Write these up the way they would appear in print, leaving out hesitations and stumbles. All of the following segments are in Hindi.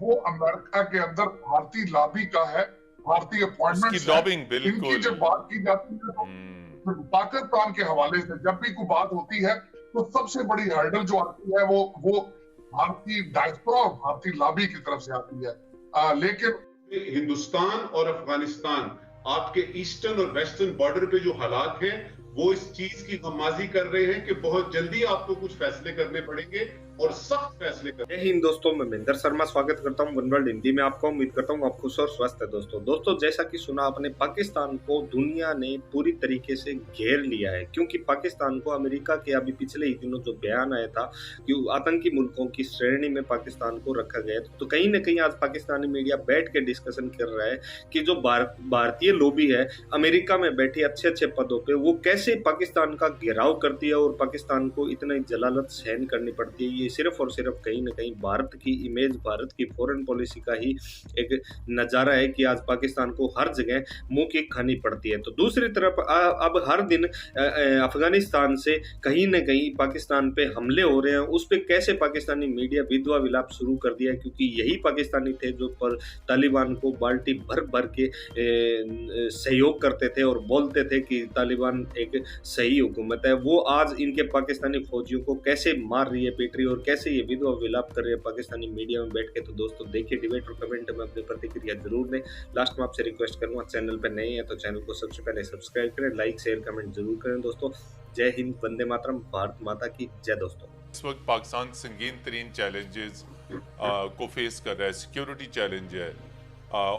वो अमेरिका के अंदर भारतीय लॉबी का है, भारतीय अपॉइंटमेंट्स है। इनकी जब बात की जाती है तो पाकिस्तान के हवाले से जब भी कोई बात होती है तो सबसे बड़ी हर्डल जो आती है वो भारतीय डायस्पोरा और भारतीय लॉबी की तरफ से आती है। लेकिन हिंदुस्तान और अफगानिस्तान आपके ईस्टर्न और वेस्टर्न बॉर्डर पे जो हालात हैं वो इस चीज की गम्माजी कर रहे हैं कि बहुत जल्दी आपको कुछ फैसले करने पड़ेंगे और सख्त फैसले करने। जय हिंद दोस्तों, मैं महेंद्र शर्मा स्वागत करता हूं वन वर्ल्ड हिंदी में आपका। उम्मीद करता हूं आप खुश और स्वस्थ है। दोस्तों जैसा कि सुना आपने, पाकिस्तान को दुनिया ने पूरी तरीके से घेर लिया है, क्योंकि पाकिस्तान को अमेरिका के अभी पिछले ही दिनों जो बयान आया था कि आतंकी मुल्कों की श्रेणी में पाकिस्तान को रखा गया, तो कहीं ना कहीं आज पाकिस्तानी मीडिया बैठ के डिस्कशन कर रहा है कि जो भारतीय लॉबी है अमेरिका में बैठी अच्छे पदों पे, वो कैसे पाकिस्तान का घेराव करती है और पाकिस्तान को इतनी जलालत सहन करनी पड़ती है। ये सिर्फ और सिर्फ कहीं ना कहीं भारत की इमेज, भारत की फॉरेन पॉलिसी का ही एक नज़ारा है कि आज पाकिस्तान को हर जगह मुंह की खानी पड़ती है। तो दूसरी तरफ अब हर दिन अफगानिस्तान से कहीं ना कहीं पाकिस्तान पे हमले हो रहे हैं। उस पर कैसे पाकिस्तानी मीडिया विधवा विलाप शुरू कर दिया, क्योंकि यही पाकिस्तानी थे जो पर तालिबान को बाल्टी भर भर के सहयोग करते थे और बोलते थे कि तालिबान एक सही हुकूमत है। वो आज इनके पाकिस्तानी फौजियों को कैसे मार रही है, पीट रही है और कैसे ये विधवा विलाप कर रहे हैं पाकिस्तानी मीडिया में बैठ के। तो दोस्तों देखिए डिबेट और कमेंट में अपनी प्रतिक्रिया जरूर दें। लास्ट में आपसे रिक्वेस्ट करूंगा, चैनल पर नए हैं तो चैनल को सबसे पहले सब्सक्राइब करें, लाइक शेयर कमेंट जरूर करें। दोस्तों जय हिंद, वंदे मातरम, भारत माता की जय। दोस्तों इस वक्त पाकिस्तान संगीन तरीन चैलेंजेस को फेस कर रहा है। सिक्योरिटी चैलेंज है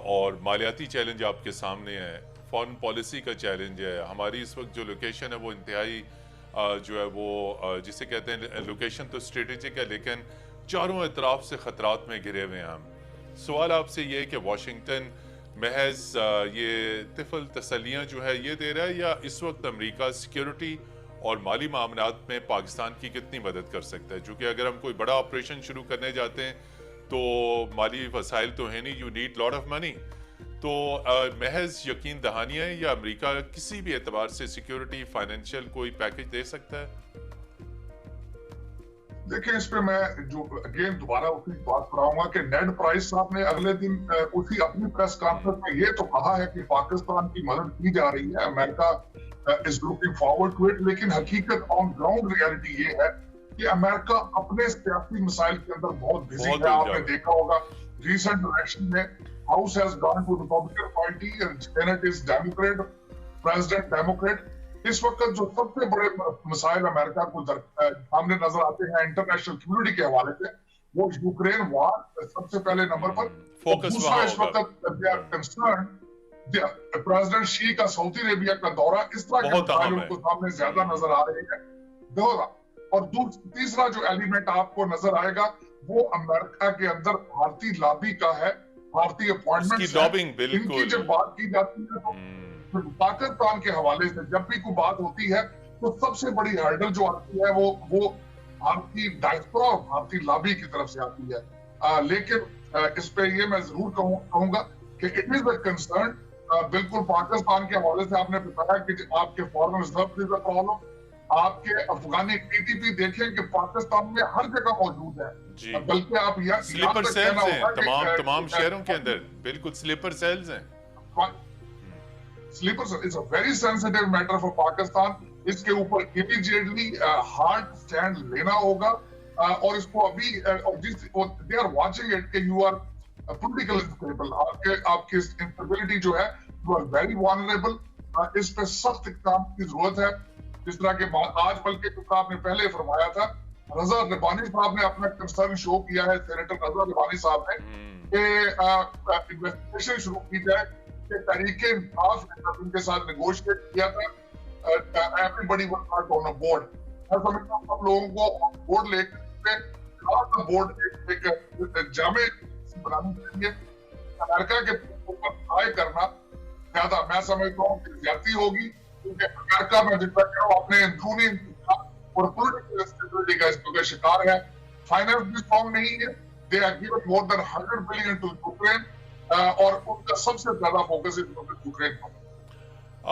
और मालियाती चैलेंज आपके सामने है, फॉरेन पॉलिसी का चैलेंज है। हमारी इस वक्त जो लोकेशन है वो इंतहाई जो है वो जिसे कहते हैं लोकेशन तो स्ट्रेटेजिक है, लेकिन चारों अतराफ से ख़तरात में घिरे हुए हैं हम। सवाल आपसे ये है कि वाशिंगटन महज ये तिफल तसलियाँ जो है ये दे रहा है, या इस वक्त अमेरिका सिक्योरिटी और माली मामलात में पाकिस्तान की कितनी मदद कर सकता है? चूँकि अगर हम कोई बड़ा ऑपरेशन शुरू करने जाते हैं तो माली वसाइल तो है नहीं, you need lot of money. तो महज यकीन दहानियाँ है या अमेरिका किसी भी एतबार से सिक्योरिटी फाइनेंशियल कोई पैकेज दे सकता है? देखिए, इस पे मैं जो अगेन दोबारा उसी बात कराऊंगा कि नेड प्राइस साहब ने अगले दिन उसी अपनी प्रेस कॉन्फ्रेंस में ये तो कहा है कि पाकिस्तान की मदद की जा रही है, America is looking forward to it. लेकिन हकीकत ऑन ग्राउंड रियलिटी ये है कि अमेरिका अपने सियासी मसाइल के अंदर बहुत बिजी है। आपने देखा होगा रिसेंट इलेक्शन में house has gone to Republican party and senate is Democrat, president Democrat. इस वक्त जो सबसे बड़े मसाइल अमेरिका को सामने नजर आते हैं इंटरनेशनल कम्युनिटी के हवाले से, वो यूक्रेन वॉर सबसे पहले नंबर पर। दूसरा इस वक्त there are concern president Xi का सऊदी अरेबिया का दौरा, इस तरह के मसाइल उनको सामने ज्यादा नजर आ रहे हैं। दोहरा और तीसरा जो एलिमेंट आपको नजर आएगा वो अमेरिका के अंदर भारतीय लॉबी का है, भारतीय अपॉइंटमेंट्स है। इनकी जब बात की जाती है तो पाकिस्तान के हवाले से जब भी कोई बात होती है तो सबसे बड़ी हर्डल जो आती है वो भारतीय डायस्पोरा और भारतीय लॉबी की तरफ से आती है। लेकिन इस पे ये मैं जरूर कहूंगा कि इट इज अ कंसर्न। बिल्कुल पाकिस्तान के हवाले से आपने बताया कि आपके foreign reserve is a problem, आपके अफगानी टीटीपी देखें कि पाकिस्तान में हर जगह मौजूद है, बल्कि आप स्लीपर सेल्स हैं तमाम शहरों के अंदर, बिल्कुल स्लीपर सेल्स हैं। Sleeper cell is a very sensitive matter for Pakistan. इसके ऊपर इमीडिएटली हार्ड स्टैंड लेना होगा और इसको अभी दे आर वाचिंग इट कि यू आर पॉलिटिकल इंस्टेबल, आपकी इंस्टेबिलिटी जो है यू आर वेरी वल्नरेबल। इस पे सख्त इक़दाम की जरूरत है। जिस तरह के आज बल्कि आपने पहले फरमाया था, रजा रबानी साहब ने अपना कंसर्न शो किया है, सेनेटर रजा रबानी साहब ने, कि इन्वेस्टिगेशन शुरू की जाए कि तरीके इंसाफ उनके साथ नेगोशिएट किया था। Everybody was not on a board. मैं समझता हूं आप लोगों को बोर्ड लेकर बोर्ड एक जामे बनानी चाहिए। अमेरिका के ऊपर ट्राई करना ज्यादा मैं समझता हूँ कि ज्यादती होगी, क्योंकि अमेरिका में जितना कह अपने अंदरूनी और पॉलिटिकल इंस्टेबिलिटी का इसका शिकार है। फाइनेंस भी स्ट्रॉन्ग नहीं है। They are given more than 100 billion to Ukraine और उनका सबसे ज्यादा फोकस यूक्रेन पर।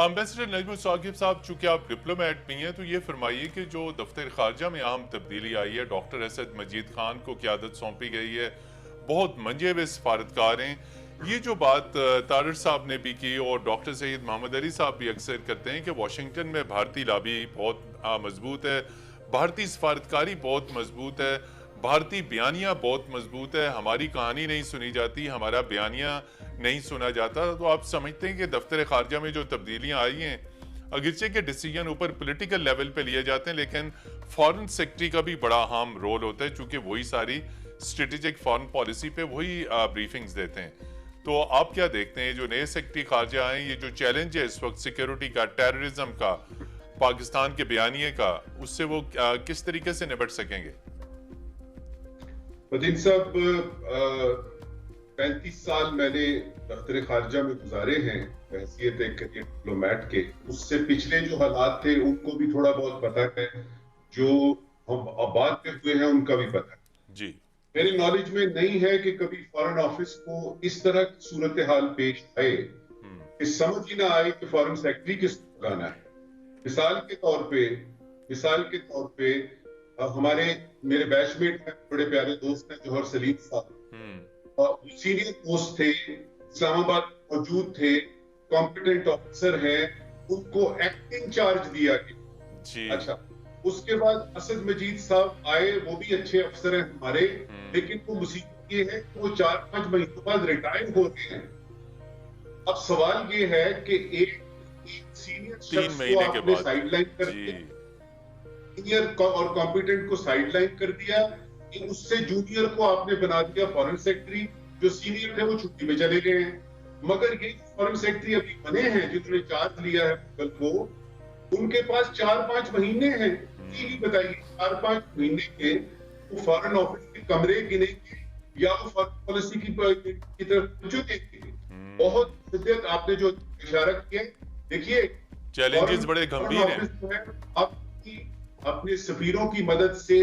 एम्बेसडर नजमुल साकिब साहब, चूंकि आप डिप्लोमेट भी हैं तो ये फरमाइए कि जो दफ्तर खारजा में अहम तब्दीली आई है, डॉक्टर असद मजीद खान को क़यादत सौंपी गई है, बहुत मंजे हुए सफारतकार हैं। ये जो बात तारिर साहब ने भी की और डॉक्टर सईद मोहम्मद अली साहब भी अक्सर करते हैं कि वाशिंगटन में भारतीय लॉबी बहुत मजबूत है, भारतीय सफारतकारी बहुत मजबूत है, भारतीय बयानिया बहुत मजबूत है, हमारी कहानी नहीं सुनी जाती, हमारा बयानिया नहीं सुना जाता। तो आप समझते हैं कि दफ्तर खारजा में जो तब्दीलियाँ आई हैं, अगरचे के डिसीजन ऊपर पॉलिटिकल लेवल पे लिए जाते हैं, लेकिन फॉरेन सेक्रेटरी का भी बड़ा अहम रोल होता है, चूंकि वही सारी स्ट्रेटेजिक फॉरेन पॉलिसी पे वही ब्रीफिंग्स देते हैं। तो आप क्या देखते हैं जो नए सेक्रेटरी खारजा आए, ये जो चैलेंज है इस वक्त सिक्योरिटी का, टेररिज्म का, पाकिस्तान के बयानिए का, उससे वो किस तरीके से निपट सकेंगे? मदीन साहब, 35 साल मैंने दफ्तर खारजा में गुजारे हैं हैसियत एक डिप्लोमेट के। उससे पिछले जो हालात थे उनको भी थोड़ा बहुत पता है, जो हम बाद में हुए हैं उनका भी पता है जी। मेरी नॉलेज में नहीं है कि कभी फॉरेन ऑफिस को इस तरह की सूरत हाल पेश आए कि समझ ही ना आए कि फॉरेन सेक्रेटरी किस लगाना है। मिसाल के तौर पे हमारे मेरे बैचमेट हैं, बड़े प्यारे दोस्त हैं जौहर सलीम साहब, सीनियर पोस्ट थे, इस्लामाबाद मौजूद थे, कॉम्पिटेंट ऑफिसर हैं, उनको एक्टिंग चार्ज दिया गया। अच्छा, उसके बाद असद मजीद साहब आए, वो भी अच्छे अफसर हैं हमारे, लेकिन वो मुसीबत ये है कि वो 4-5 महीनों बाद रिटायर हो रहे हैं। अब सवाल ये है कि एक सीनियर शख्स को आपने साइडलाइन कर दिया, सीनियर और कॉम्पिटेंट को साइडलाइन कर दिया, उससे जूनियर को आपने बना दिया फॉरेन सेक्रेटरी। जो सीनियर थे वो छुट्टी में चले गए हैं, मगर ये फॉरेन सेक्रेटरी अभी बने हैं जिन्होंने चार्ज लिया है कल को, उनके पास 4-5 महीने हैं। ये बताइए 4-5 महीने के वो फॉरेन ऑफिस के कमरे गिनेंगे या वो फॉरेन पॉलिसी की तरफ जो देखेंगे? बहुत शिद्दत आपने जो इशारा किया, देखिए चैलेंजेस बड़े गंभीर हैं। आपकी अपने सफीरों की मदद से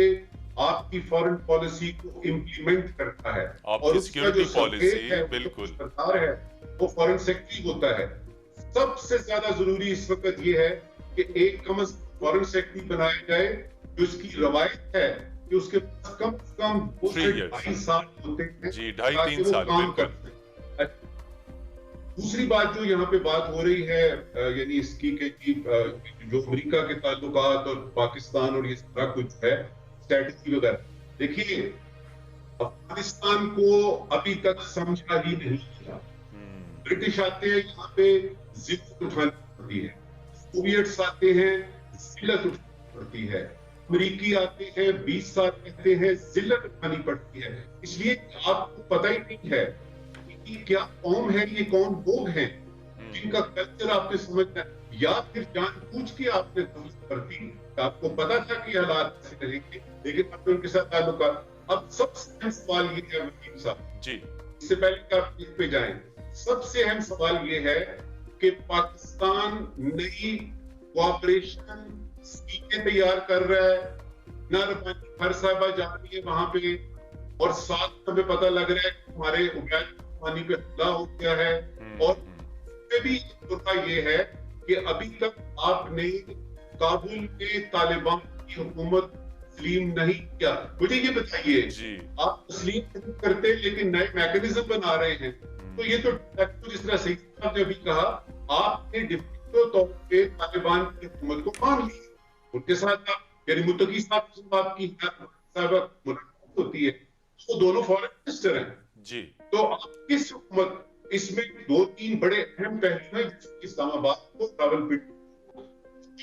आपकी फॉरेन पॉलिसी को इम्प्लीमेंट करता है, और उसका जो पॉलिसी है, बिल्कुल सरकार है, वो फॉरेन सेक्रेटरी होता है। सबसे ज्यादा जरूरी इस वक्त ये है कि एक कम फॉरेन सेक्रेटरी बनाया जाए जो इसकी रवायत है कि उसके पास कम से कम 2 से 2.5 साल होते हैं जी, 2.5-3 साल काम करते हैं। दूसरी बात जो यहाँ पे बात हो रही है यानी इसकी कि जो अमेरिका के ताल्लुकात और पाकिस्तान और ये सारा कुछ है स्ट्रेटजी वगैरह, देखिए अफगानिस्तान को अभी तक समझा ही नहीं गया। ब्रिटिश आते हैं यहाँ पे जिद उठानी पड़ती है, सोवियट्स आते हैं जिल्लत उठानी पड़ती है, अमेरिकी आते हैं 20 साल रहते हैं जिल्लत उठानी पड़ती है। इसलिए आपको पता ही नहीं है कि क्या कौम है, ये कौन लोग हैं जिनका कल्चर आपने समझना है, या फिर जानबूझ के आपने करती। आपको पता था कि हालात ऐसे रहेंगे, लेकिन आपने उनके साथ ताल्लुकात। अब सबसे अहम सवाल ये है वकील साहब जी, इससे पहले कि आप इस पे जाएं, सबसे अहम सवाल ये है कि पाकिस्तान नई कोऑपरेशन स्कीमें तैयार कर रहा है ना, रब्बानी हर साहबा जा रही है वहां पे, और साथ हमें पता लग रहा है कि हमारे पानी पे हमला हो गया है। और भी ये है कि अभी तक आपने काबुल में तालिबान की हुकूमत तस्लीम नहीं किया। मुझे ये बताइए, आप तस्लीम नहीं करते लेकिन नए मैकेनिज्म बना रहे हैं, तो ये तो जिस तरह सही साहब ने अभी कहा, आपने डिफेक्टो तौर पे तालिबान की हुकूमत को मान लिया, उनके साथ यानी मुत्तकी साहब आपकी मुलाकात होती है, तो दोनों फॉरेन मिनिस्टर हैं जी। तो आप किस हुकूमत, इसमें 2-3 बड़े अहम पहलू हैं इस्लामाबाद को ट्रैवल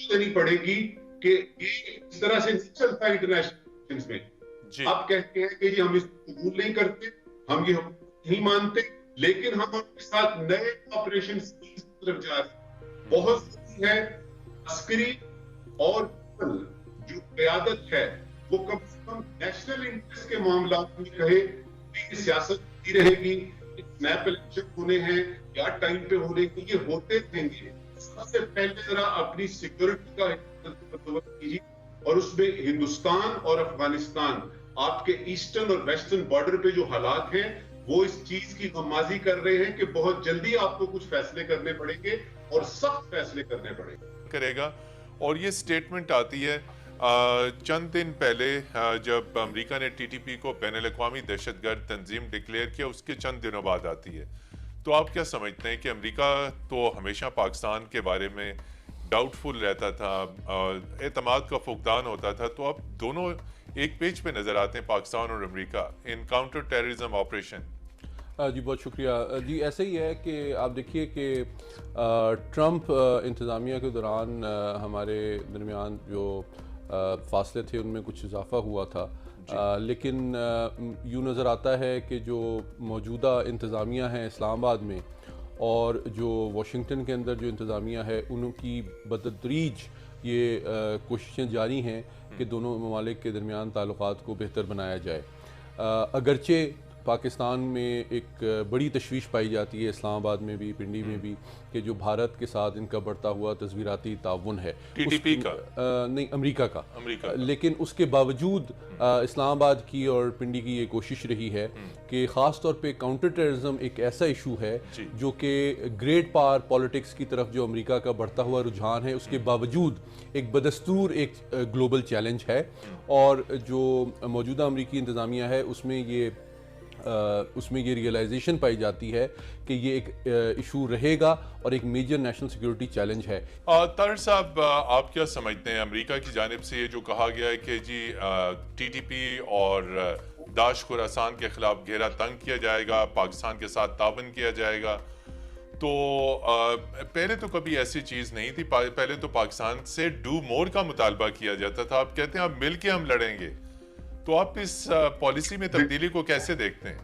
देनी पड़ेगी कि ये इस तरह से नहीं चलता इंटरनेशनल में। आप कहते हैं कि जी हम इसको कबूल नहीं करते, हम ये नहीं मानते, लेकिन हम उनके साथ नए ऑपरेशन की तरफ जा रहे हैं। बहुत जरूरी है अस्करी और जो क़यादत है वो कम से कम नेशनल इंटरेस्ट के मामला में कहे कि सियासत की रहेगी, स्नैप इलेक्शन होने हैं या टाइम पे होने हैं, ये होते रहेंगे। सबसे पहले जरा अपनी सिक्योरिटी का कीजिए, और उसमें हिंदुस्तान और अफगानिस्तान आपके ईस्टर्न और वेस्टर्न बॉर्डर पे जो हालात हैं वो इस चीज की गम्माजी कर रहे हैं कि बहुत जल्दी आपको कुछ फैसले करने पड़ेंगे और सख्त फैसले करने पड़ेंगे करेगा। और ये स्टेटमेंट आती है चंद दिन पहले जब अमेरिका ने टीटीपी को बैनुल-अक़वामी दहशतगर्द तंजीम डिक्लेयर किया, उसके चंद दिनों बाद आती है। तो आप क्या समझते हैं कि अमेरिका तो हमेशा पाकिस्तान के बारे में डाउटफुल रहता था, एतमाद का फुकदान होता था, तो अब दोनों एक पेज पे नजर आते हैं पाकिस्तान और America in counter terrorism operation. जी बहुत शुक्रिया जी। ऐसे ही है कि आप देखिए कि ट्रंप इंतज़ामिया के दौरान हमारे दरमियान जो फासले थे उनमें कुछ इजाफा हुआ था, लेकिन यूँ नज़र आता है कि जो मौजूदा इंतज़ामिया है इस्लामाबाद में और जो वाशिंगटन के अंदर जो इंतज़ामिया है उनकी बतदरीज ये कोशिशें जारी हैं कि दोनों ममालिक के दरमियान ताल्लुकात को बेहतर बनाया जाए। अगरचे पाकिस्तान में एक बड़ी तशवीश पाई जाती है, इस्लामाबाद में भी, पिंडी में भी, कि जो भारत के साथ इनका बढ़ता हुआ तस्वीराती ताउन है टीटीपी का नहीं, अमेरिका का। लेकिन उसके बावजूद इस्लामाबाद की और पिंडी की ये कोशिश रही है कि ख़ास तौर पे काउंटर टेररिज्म एक ऐसा इशू है जो कि ग्रेट पावर पॉलिटिक्स की तरफ जो अमेरिका का बढ़ता हुआ रुझान है उसके बावजूद एक बदस्तूर एक ग्लोबल चैलेंज है। और जो मौजूदा अमेरिकी इंतज़ामिया है उसमें ये रियलाइजेशन पाई जाती है कि ये एक इशू रहेगा और एक मेजर नेशनल सिक्योरिटी चैलेंज है। ताहिर साहब, आप क्या समझते हैं अमेरिका की जानिब से ये जो कहा गया है कि जी टीटीपी और दाश खुरासान के खिलाफ घेरा तंग किया जाएगा, पाकिस्तान के साथ तावन किया जाएगा, तो पहले तो कभी ऐसी चीज़ नहीं थी। पहले तो पाकिस्तान से डू मोर का मुतालबा किया जाता था। आप कहते हैं अब मिल के हम लड़ेंगे, तो आप इस पॉलिसी में तब्दीली को कैसे देखते हैं?